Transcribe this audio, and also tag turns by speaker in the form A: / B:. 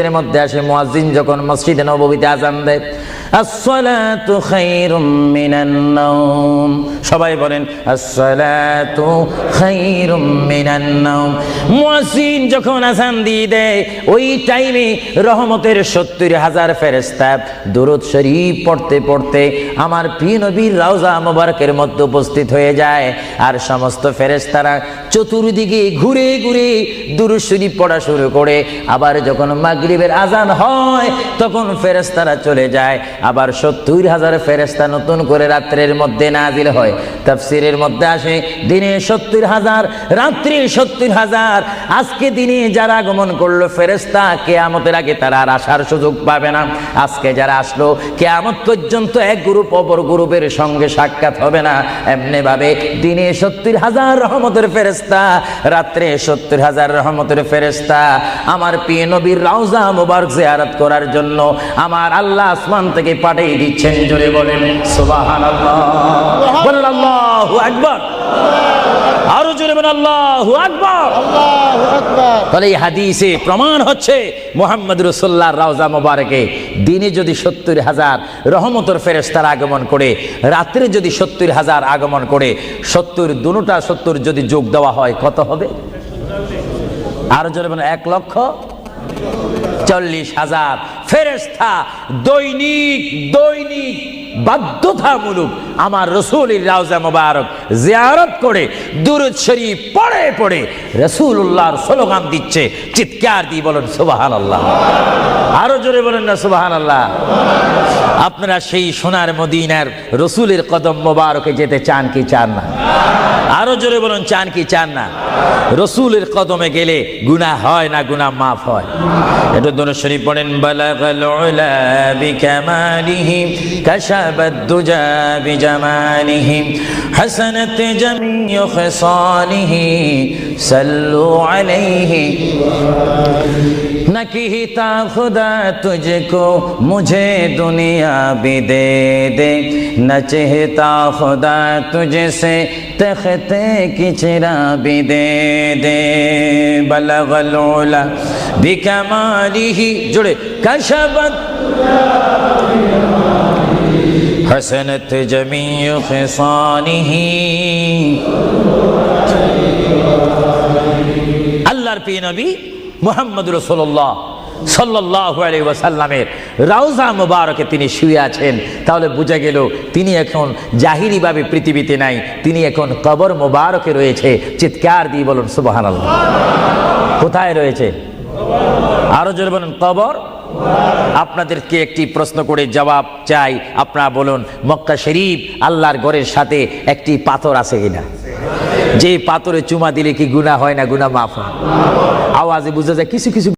A: এর মধ্যে আসে মুয়াজ্জিন যখন মসজিদে নববীতে আযান দেয়, আসসালাতু খায়রুম মিনান নাওম, সবাই বলেন আসসালাতু খায়রুম মিনান নাওম। মুয়াজ্জিন যখন আযান দিয়ে দেয়, ওই টাইমে রহমতের ৭০,০০০ ফেরেশতা দুরূদ শরীফ পড়তে পড়তে আমার প্রিয় নবীর রওজা মোবারকের মধ্যে উপস্থিত হয়ে যায়। আর সমস্ত ফেরেশতারা চতুর্দিকে ঘুরে ঘুরে দুরূদ শরীফ পড়া শুরু করে। আবার যখন মাগরিবের আযান হয় তখন ফেরেশতারা চলে যায়, আবার ৭০,০০০ ফেরেশতা নতুন করে রাত্রের মধ্যে নাজিল হয়। তাফসীরের মধ্যে আসে দিনে ৭০,০০০, রাত্রে ৭০,০০০। আজকে দিনে যারা আগমন করলো ফেরেশতা, কিয়ামতের আগে তারা আর আসার সুযোগ পাবে না। আজকে যারা আসলো কিয়ামত পর্যন্ত এক গ্রুপ অপর গ্রুপের সঙ্গে সাক্ষাৎ হবে না। এমনি ভাবে দিনে ৭০,০০০ রহমতের ফেরেশতা, রাত্রে ৭০,০০০ রহমতের ফেরেশতা আমার প্রিয় নবীর রওজা মুবারক জিয়ারত করার জন্য আমার আল্লাহ আসমান থেকে পাঠিয়ে দিচ্ছেন। জোরে বলেন সুবহানাল্লাহ, বলেন আল্লাহু আকবার, আরো জোরে বলেন আল্লাহু আকবার, আল্লাহু আকবার। তাহলে এই হাদিসে প্রমাণ হচ্ছে মুহাম্মদ রাসূলুল্লাহর রওজা মুবারকে দিনে যদি ৭০,০০০ রহমতের ফেরেশতারা আগমন করে, রাত্রে যদি ৭০,০০০ আগমন করে, ৭০ দুটোটা ৭০ যদি যোগ দেওয়া হয় কত হবে? আরো জোরে বলেন ১,৪০,০০০ ফেরেশতা দৈনিক দৈনিক বাধ্যতামূলক আমার রাসূলের রওজা মুবারক জিয়ারত করে দুরূদ শরীফ পড়ে পড়ে রাসূলুল্লাহর স্লোগান দিচ্ছে। চিৎকার দিয়ে বলেন সুবহানাল্লাহ, আরো জোরে বলেন না সুবহানাল্লাহ। আপনারা সেই সোনার মদিনার রাসূলের কদম মোবারকে যেতে চান কি চান না? আরো জোরে বলেন চান কি চান না? রাসূলের কদমে গেলে গুনাহ হয় না, গুনাহ মাফ হয়। এটা দুরূদ শরীফ পড়েন। বালাগাল উলা বিকামালিহি কাশাবাদ দুজা বিজামালিহি হাসানাত জামিউ খিসালিহি সাল্লু আলাইহি নকিতা খুদা তুঝকো মুঝে দুনিয়া भी दे दे न चाहता खुदा तुझसे तख्ते की चिरा भी दे दे बलगल उला बिकमालिही जुड़े कशबत हसनत जमीउ खिसालिही। আল্লাহর প্রিয় নবী মুহাম্মদ রাসূলুল্লাহ সাল্লাল্লাহু আলাইহি ওয়াসাল্লামের রওজা মুবারকে তিনি শুয়ে আছেন। তাহলে বোঝা গেল তিনি এখন জাহিরি ভাবে পৃথিবীতে নাই, তিনি এখন কবর মুবারকে রয়েছে। চিৎকার দিয়ে বলুন সুবহানাল্লাহ। কোথায় রয়েছে? আরো জোরে বলুন কবর। আপনাদেরকে একটি প্রশ্ন করে জবাব চাই, আপনারা বলুন মক্কা শরীফ আল্লাহর ঘরের সাথে একটি পাথর আছে কিনা? যে পাথরে চুমা দিলে কি গুনাহ হয় না, গুনাহ মাফ হয়? আওয়াজে বোঝা যায় কিছু কিছু